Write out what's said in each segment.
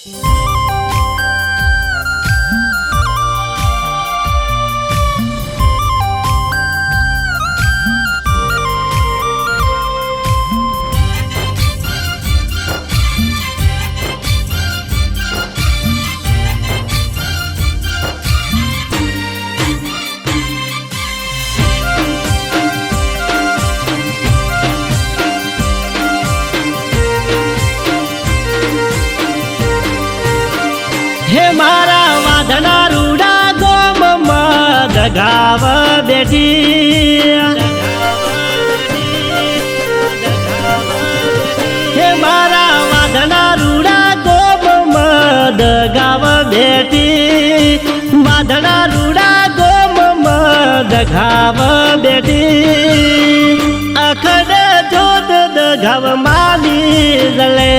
હે મારા વાદના રૂડા ગોમમાં દગાવ બેઠી હે મારા વાદના રૂડા ગોમમાં દગાવ બેઠી વાદના રૂડા ગોમમાં દગાવ બેઠી અખડ જોત દગાવ માલી જલે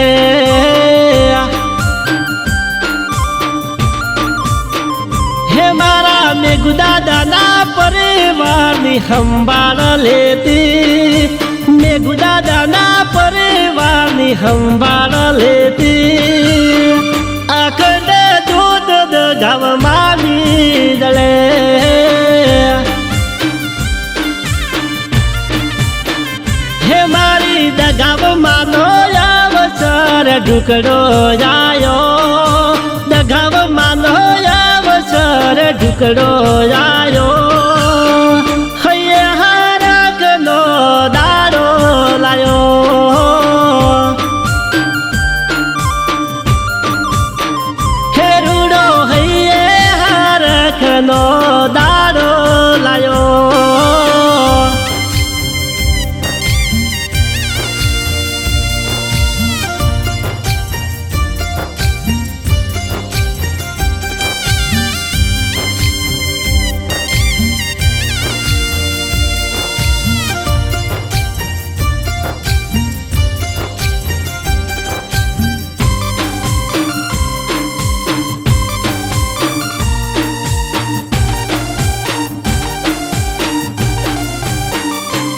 હે મારા મેઘુદાદાના પરિવારની સંભાળ લેતી મેઘુદાદાના પરિવારની સંભાળ લેતી અખંડ દૂધ દગાવ માની જલે હે મારી દગાવ માનો અવસર ઢુકડો જાયો દગાવ માનો સર ઢુકડો આયો હૈયે હારકનો દાડો લાયો હે રૂડો હૈયે હારકનો દાડો લાયો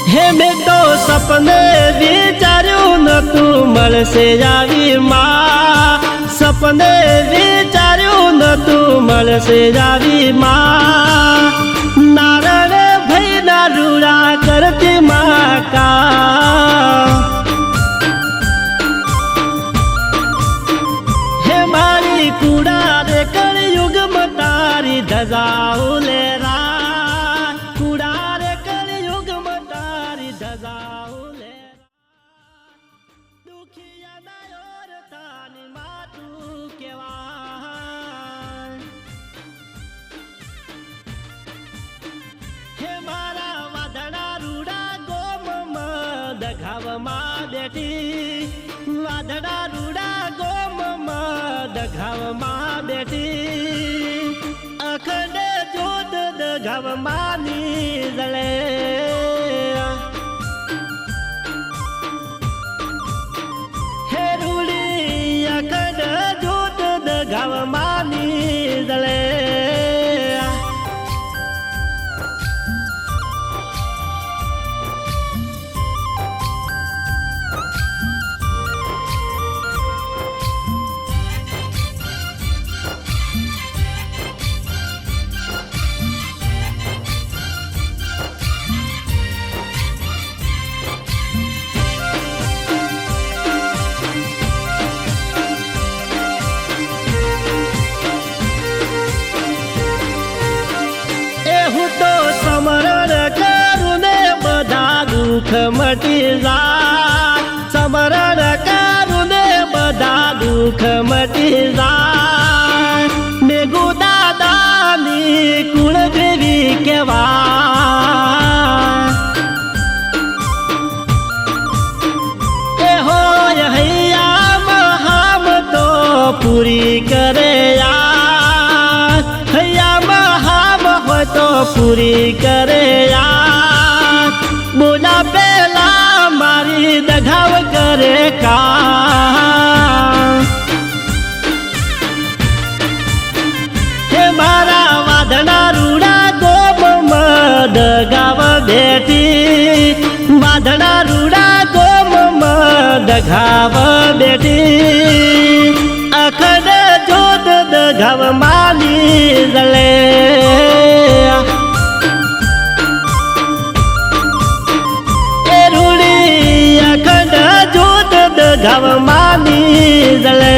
હે મેં તો સપને વિચાર્યું નતું મળશે આવી માં સપને વિચાર્યું નતું મળશે આવી માં નારણ ભાઈ ના રૂડા કરતી માં કા હે મારી કુડા રે કળયુગમાં તારી ધજાઓ લેરા દગાવમાં બેઠી વાદળા રૂડા ગોમમાં દગાવમાં બેઠી અખંડ જોત દગાવમાં ની જલે હે રૂડી અખંડ જોત દગાવમાં ની જલે દુઃખ મટી જાય સમરણ કરું ને બધા દુઃખ મટી જાય મેઘુ દાદાની કુળ દેવી કેવાય એ હોય હૈયા મહામ તો પૂરી કરે હૈયા મહામ હોય તો પૂરી કરે બોલા પેલા મારી દગાવ કરે કા હે મારા વાદળા રૂડા ગોમમાં દગાવ બેઠી વાદળા રૂડા ગોમમાં દગાવ બેઠી અખંડ ઘવ માની જલે એ રૂડી અખંડ જોત ઘવ માની જલે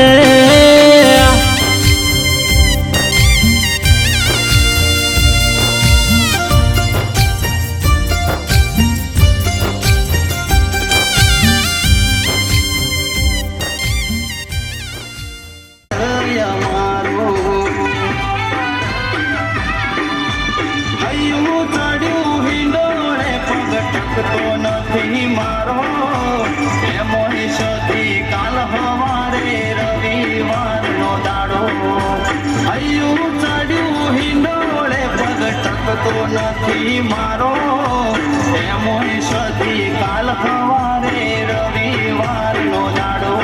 નથી મારો એમો સદી કાલ સવારે રવિવારનો દાડો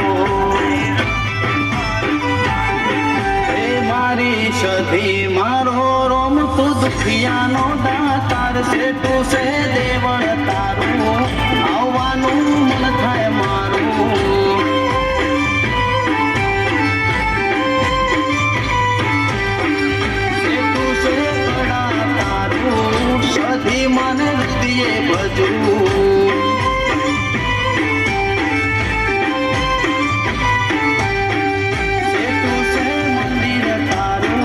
એ મારી સદી મારો રોમ તું દુખિયાનો દાતાર છે તું છે દેવળ તારું આવવાનું મન થાય મારું સધી મને હૃદયે ભજવું સેતુ છે મંદિર તારું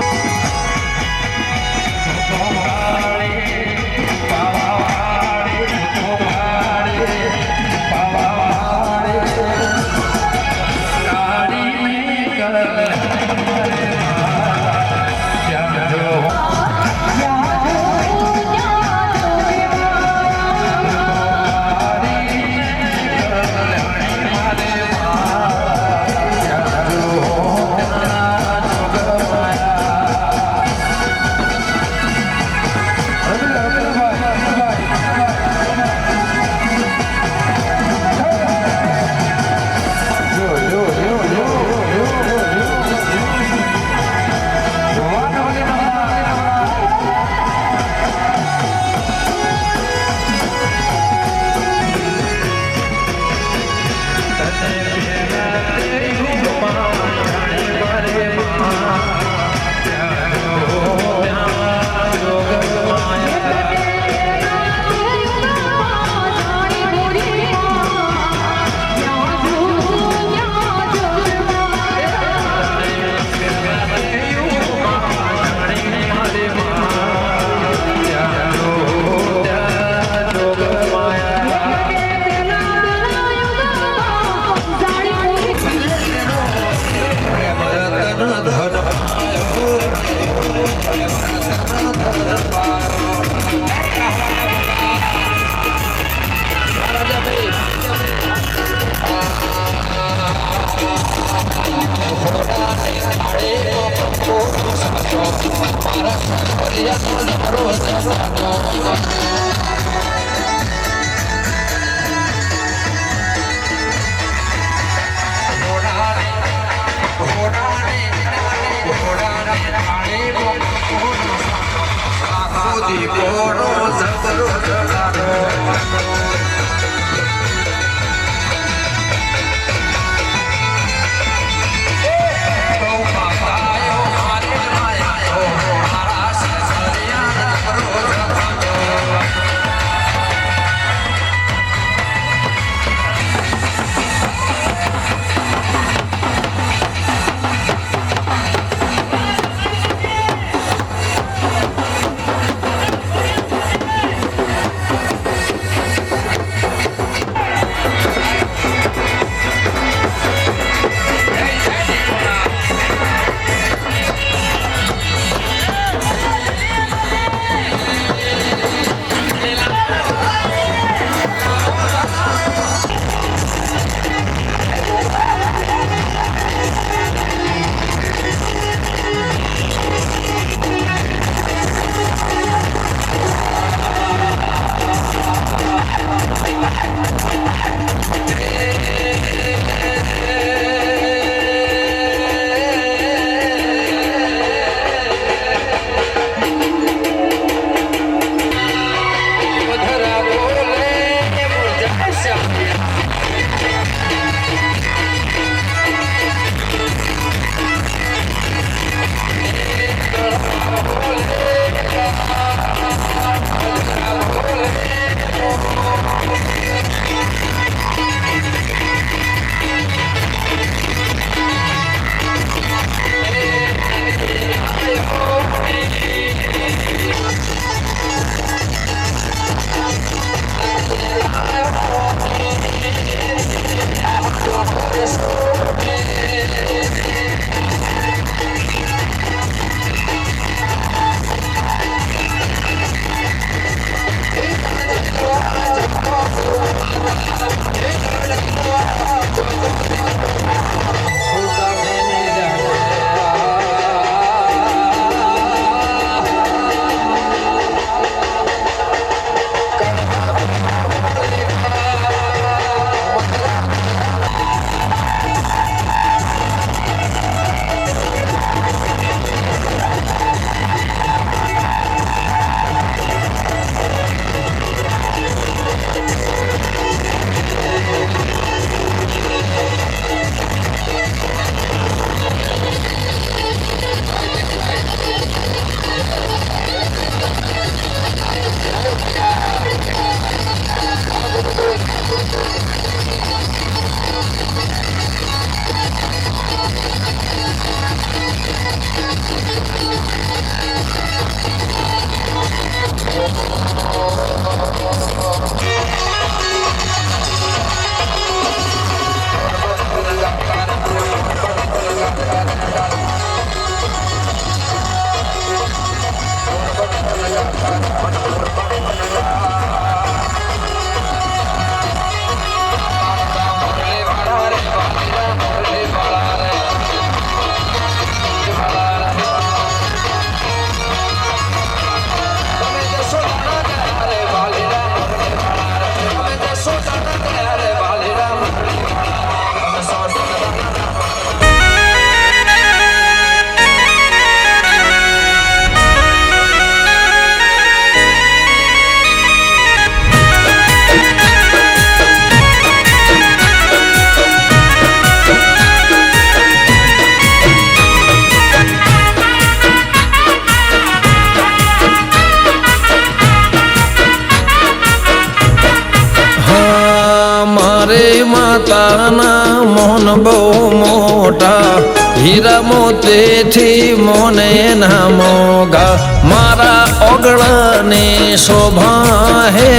માતાના મોન બહુ મોટા હીરા મોતીથી મોને ના મોગા મારા ઓગળની શોભા હે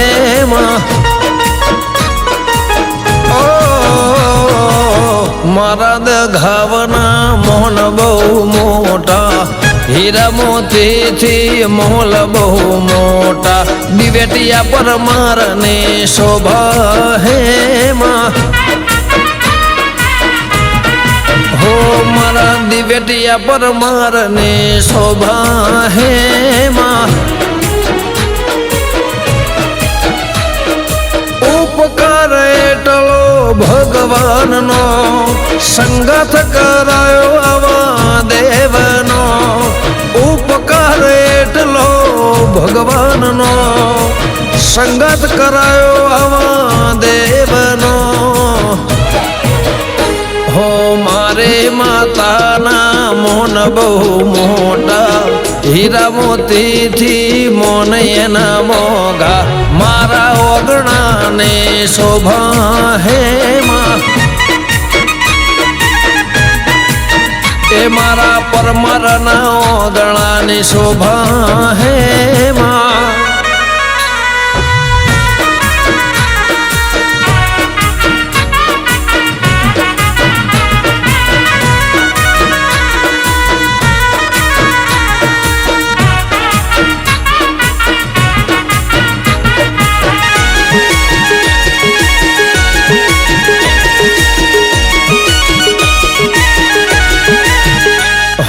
માં મારા દઘાવના મોન બહુ મોટા હીરા મોતીથી મોલ બહુ મોટા દિવેટિયા પર મારને શોભા હે માં હો મારા દિવેટિયા પર મારને શોભા હે માં ઉપકાર એટલો ભગવાનનો સંગત કરાયો આવા દેવનો ઉપકાર એટલો ભગવાનનો સંગત કરાયો આવા દેવનો હો મારે માતાના મોન બહુ મોટા હીરા મોતીથી મોન એના મોગા મારા ઓગણાને શોભા હે માં એ મારા પરમરના ઓગણાની શોભા હે માં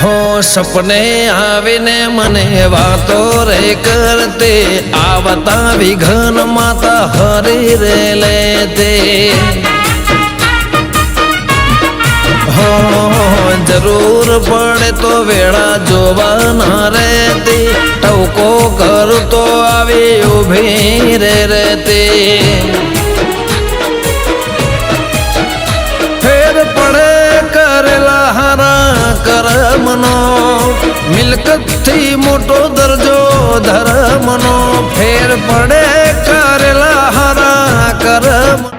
हो सपने आविने मने वातो रे करते आवता विघन माता हरी रे लेते हो जरूर पड़े तो वेड़ा जोवाना रहती टवको कर तो आवी उभी रे रहते फेर पड़े करेला हरा करमनो मिलकत थी मोटो दर्जो धर्मनो फेर पड़े करेला हरा करम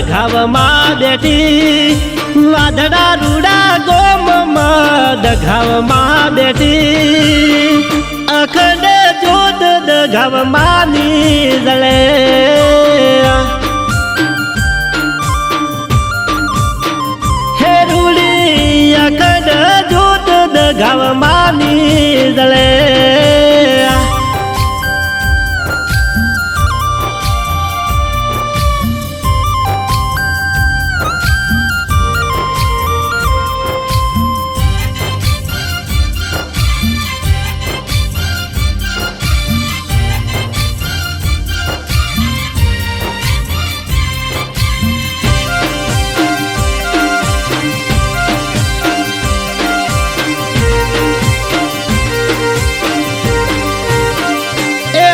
દઘાવમાં બેઠી વાદળા રૂડા ગોમમાં દઘાવમાં બેઠી અખંડ જોત દઘાવમાં નીજળે હે રૂડી અખંડ જોત દઘાવમાં નીજળે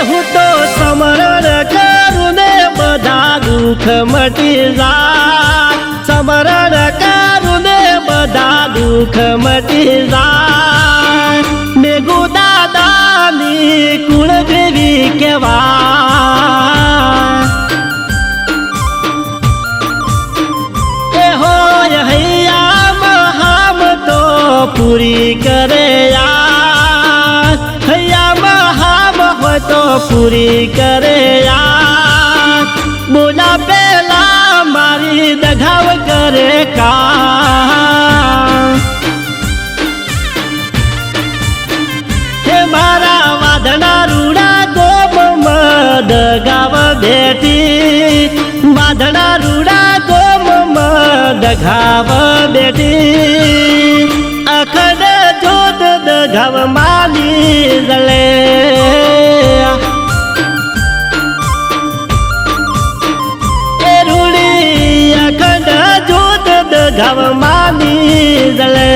હું તો સમરણ કરું ને બધા દુઃખ મટી જાય સમરણ કરું ને બધા દુઃખ મટી જાય મેઘુ દાદાની કુળ દેવી કહેવાય એ હોય હૈયા હામ તો પૂરી કરે તો પૂરી કરે યાર બોલા પેલા મારી દઘાવ કરે કા હે મારા વાદળા રૂડા ગોમમાં દઘાવ બેઠી વાદળા રૂડા ગોમમાં દઘાવ બેઠી અખંડ જોત દઘાવ માલી જલે અખંડ જોત દઘાવમાં નીજળે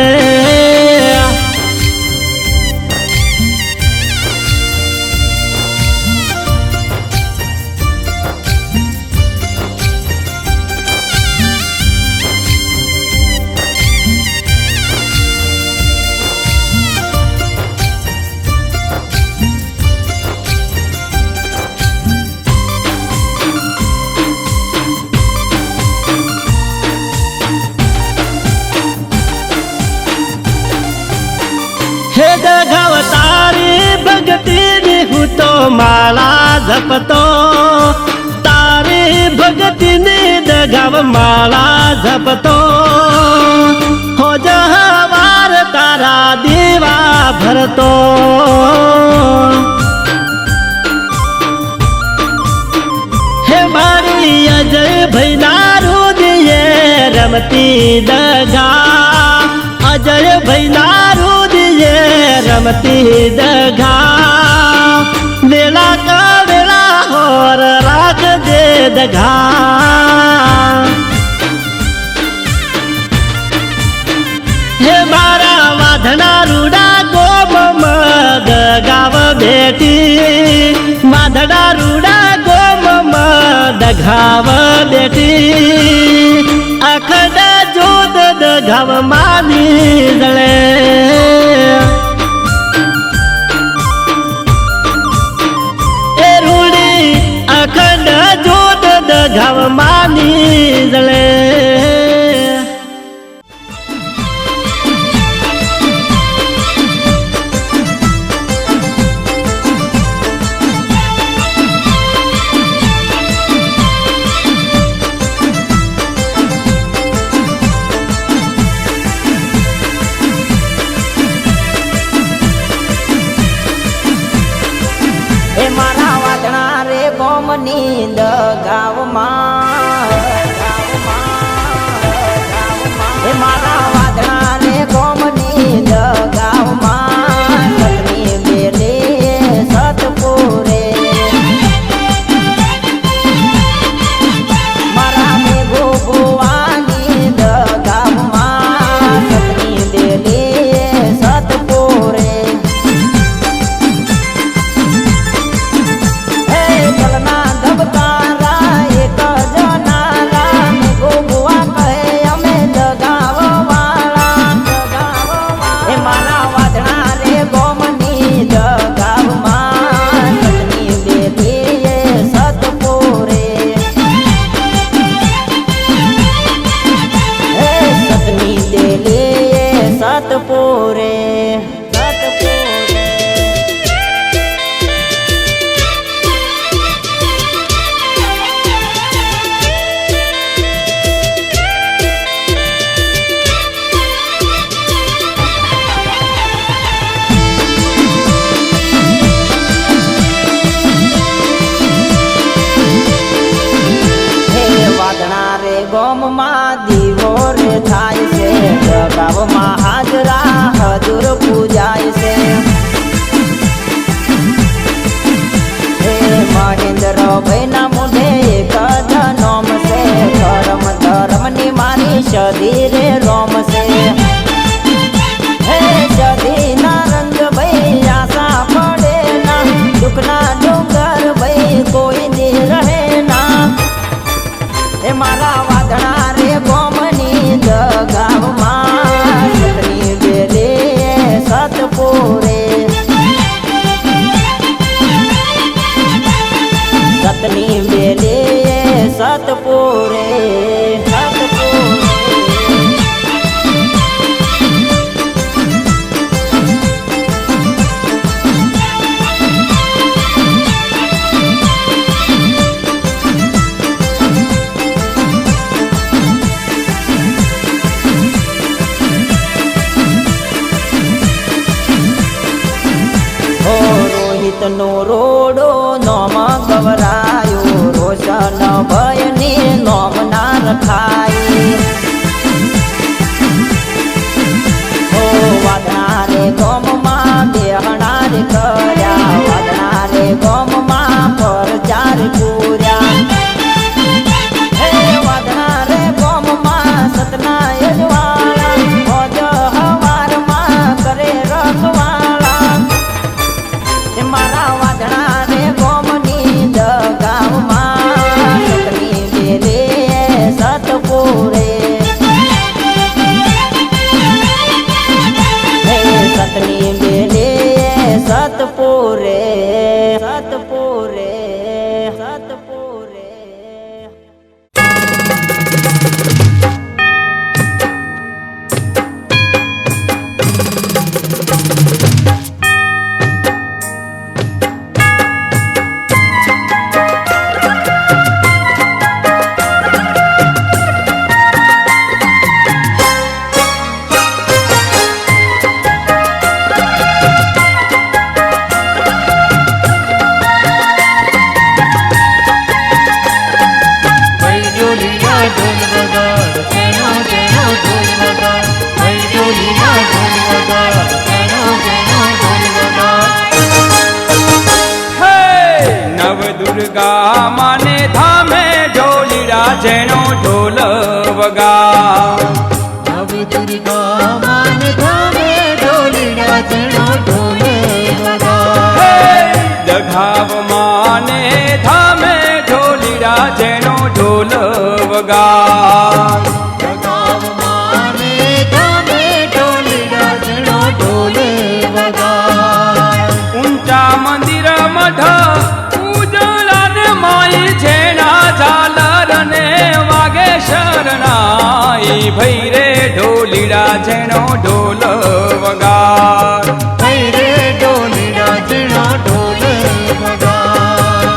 હે દઘાવ તારી ભગતીની હું તો માળા જપતો તારી ભગતીની દઘાવ માળા જપતો હો જહવાર તારા દીવા ભરતો હે મારી અજય ભૈના રુદિયે રમતી દઘા અજય ભૈના રમતી દઘા વેલા કા વેલા હોર રાખ દે દઘા હે મારા વાધના રૂડા ગોમમાં દઘાવ બેઠી વાધના રૂડા ગોમમાં દઘાવ બેઠી અખંડ જોત દઘાવમાં નીજળે અખંડ જોત દઘાવમાં નીજળે દઘાવમાં હે મારા વાદળા રે ગોમની દઘાવમાં સતની બેલે સતપુરે મારા મેઘો ભુવાની દઘાવમાં સતની બેલે સતપુરે હે જલના ધબકારા એક જ સધી રે રોમશે હે સધી ના રંગ ભાઈ આશા પડે ના દુઃખના ડુંગર ભાઈ કોઈ દી રહે ના એ મારા વાદળા રે ગોમની દગાવમાં સતની બેલે સતપુરે સતની બેલે સતપુરે નો રોડો નોમ ગવરાયો રોશન ભયને નોમ ના રખાય ઓ વાદળા રે ગોમમાં બેહણા રે કર્યા વાદળા રે ગોમમાં પરચાર પૂર્યા હે વાદળા રે ગોમમાં સતના યજવાળા મોજ હવારમાં કરે રખવાળા મારા વાદળા રે ગોમની દગાવમાં સતની બેલે સતપુરે હે સતની બેલે સતપુરે સતપુરે સતપુરે દુર્ગા માને ધામે ઢોલીડા જેનો ઢોલ વગા નવ દુર્ગા માન ધામે ઢોલીડા જેનો ઢોલ વગા દઘાવ માને ધામે ઢોલીડા જેનો ઢોલ વગા દગાવ માને ધામે ઢોલીડા જેનો ઢોલ વગા ઊંચા મંદિર મઢ માઈ જેના ઝાલર ને વાગે શરણાઈ ભઈ રે ઢોલીડા જેનો ઢોલ વગાર ભઈ રે ઢોલીડા જેનો ઢોલ વગા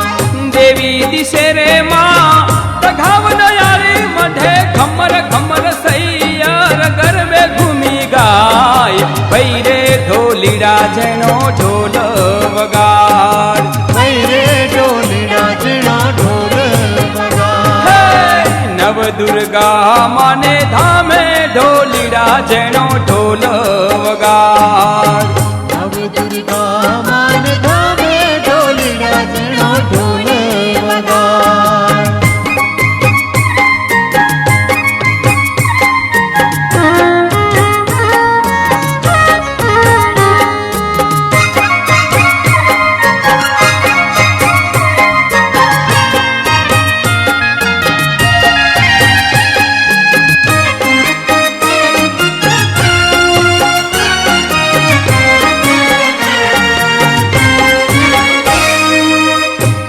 દેવી દિશે રે માં દઘાવ દયાળી મઢે ખમર ખમર સૈયર ગરબે ઘૂમી ગાય ભઈ રે ઢોલીડા જેનો ઢોલ વગાર ભઈ રે ઢોલીડા જેનો ઢોલ વગા નવ દુર્ગા માને ધામે ઢોલીડા જેનો ઢોલ વગાર નવ દુર્ગા માન ધામે ઢોલીડા જેનો ઢોલ વગા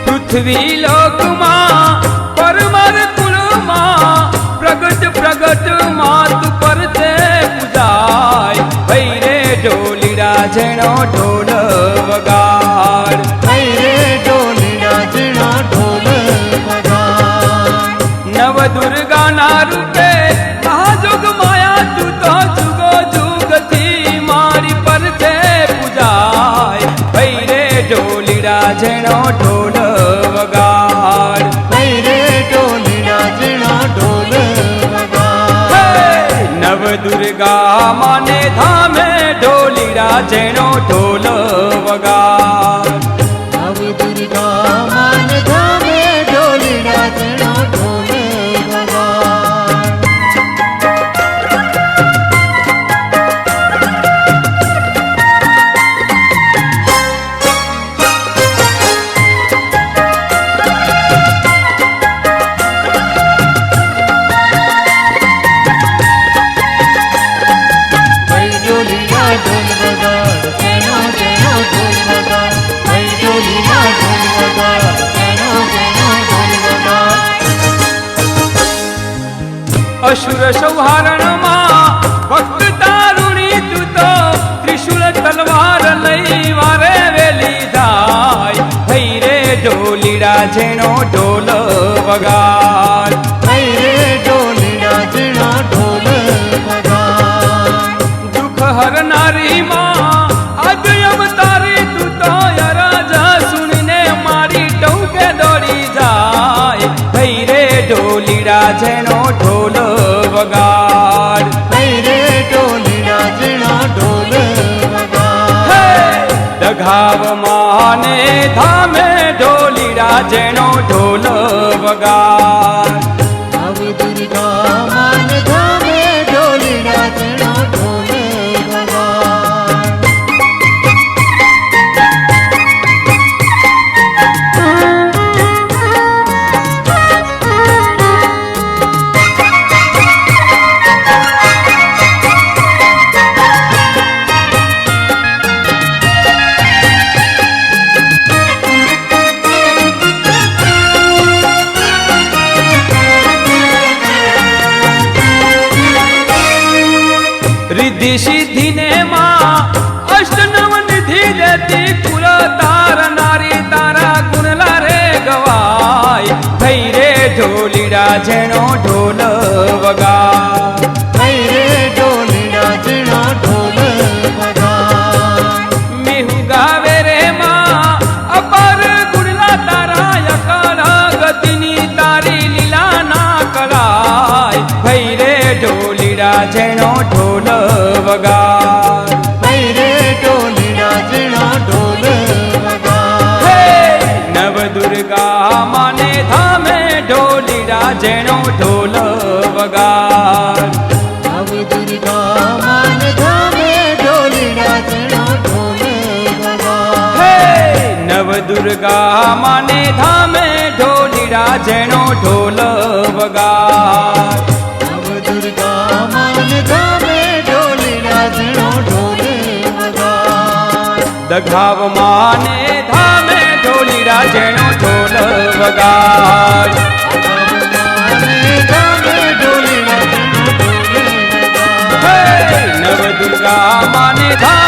પૃથ્વી લોકમાં પરમર કુલમાં પ્રગટ પ્રગટ માત પર તે પૂજાય ભઈ રે ઢોલીડા જેનો ઢોલ વગાર ભઈ રે ઢોલીડા જેનો ઢોલ વગા નવ દુર્ગાના રૂપે આ જોગ માયા તું તો જુગો જુગથી મારી પર તે પૂજાય ભઈ રે ઢોલીડા જેનો ઢોલ વગાર ભઈ રે ઢોલીડા જેનો ઢોલ વગા નવ દુર્ગા માને ધામે ઢોલીડા જેનો ઢોલ વગાર નવ દુર્ગા માન ધામે ઢોલીડા જેનો ઢોલ વગા સૌહારણમાં ભક્ત તારુણી તું તો ત્રિશુલ તલવાર લઈ વારે વેલી જાય થઈ રે ઢોલીડા જેનો ઢોલ વગાડ થઈ રે ઢોલીડા જેનો ઢોલ વગાડ દુઃખ હરનારી માં આજ અવતારી તું તો રાજા સુણીને મારી ટૌકે દોડી જાય થઈ રે ઢોલીડા જેનો ઢોલ વગાડ થઈ રે ઢોલીડા જેનો ઢોલ વગાડ દઘાવમાં ને ધામે ઢોલીડા જેનો ઢોલ વગાડ આવી દુર્ગા માન ધામે ઢોલીડા જેનો ઢોલ વગાડ રિદ્ધિ સિદ્ધિ ને માં અષ્ટ નવ નિધિ દેતી કુલ તારનારી તારા ગુણલા રે ગવાય થઈ રે ઢોલીડા જેનો ઢોલ વગાડ થઈ રે ઢોલીડા જેનો ઢોલ વગાડ મેહુ ગાવે રે માં અપાર ગુણલા તારા અકળ ગતિની તારી લીલા ના કળાય થઈ રે ઢોલીડા જેનો ઢોલ વગાડ થઈ રે ઢોલીડા જેનો ઢોલ વગાડ હે નવ દુર્ગા માને ધામે ઢોલીડા જેનો ઢોલ વગાડ આવી દુર્ગા માન ધામે ઢોલીડા જેનો ઢોલ વગાડ હે નવ દુર્ગા માને ધામે ઢોલીડા જેનો ઢોલ વગાડ નવ દુર્ગા માન ધામે ઢોલીડા જેનો ઢોલ વગાડ દઘાવમાં ને ધામે ઢોલીડા જેનો ઢોલ વગાડ ધામે ઢોલીડા જેનો ઢોલ વગાડ હે નવ દુર્ગા માને ધામે